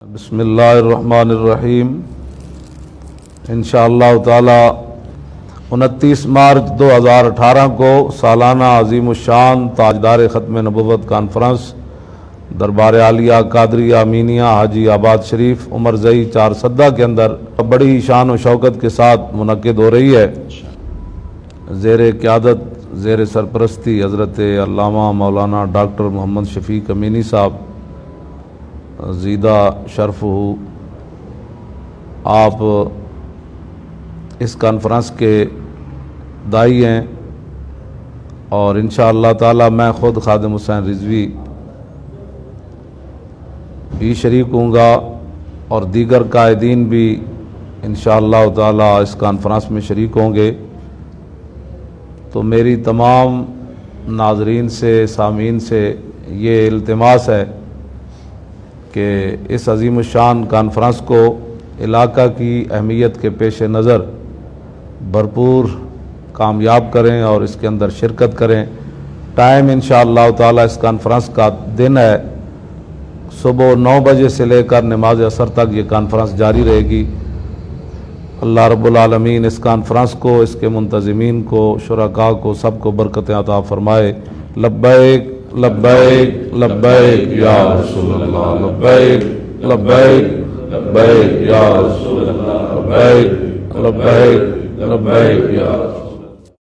بسم اللہ الرحمن الرحیم۔ انشاءاللہ تعالی 29 مارچ 2018 کو سالانہ عظیم الشان تاجدار ختم نبوت کانفرنس دربار عالیہ قادریہ امینیہ حاجی آباد شریف عمر زئی چارسدہ کے اندر بڑی شان و شوکت کے ساتھ منعقد ہو رہی ہے۔ زیر قیادت زیر سرپرستی حضرت علامہ مولانا ڈاکٹر محمد شفیق امینی صاحب زیدہ شرف ہو، آپ اس کانفرنس کے داعی ہیں اور انشاءاللہ تعالی میں خود خادم حسین رضوی بھی شریک ہوں گا اور دیگر قائدین بھی انشاءاللہ تعالی اس کانفرنس میں شریک ہوں گے۔ تو میری تمام ناظرین سے سامعین سے یہ التماس ہے کہ اس عظیم الشان کانفرنس کو علاقہ کی اہمیت کے پیش نظر بھرپور کامیاب کریں اور اس کے اندر شرکت کریں۔ ٹائم انشاءاللہ تعالی اس کانفرنس کا دن ہے، صبح 9 بجے سے لے کر نماز عصر تک یہ کانفرنس جاری رہے گی۔ اللہ رب العالمین اس کانفرنس کو، اس کے منتظمین کو، شرکاء کو، سب کو برکت عطا فرمائے۔ لبیک لبیک لبیک یا رسول اللہ، لبیک لبیک لبیک یا رسول اللہ، لبیک لبیک لبیک یا رسول اللہ۔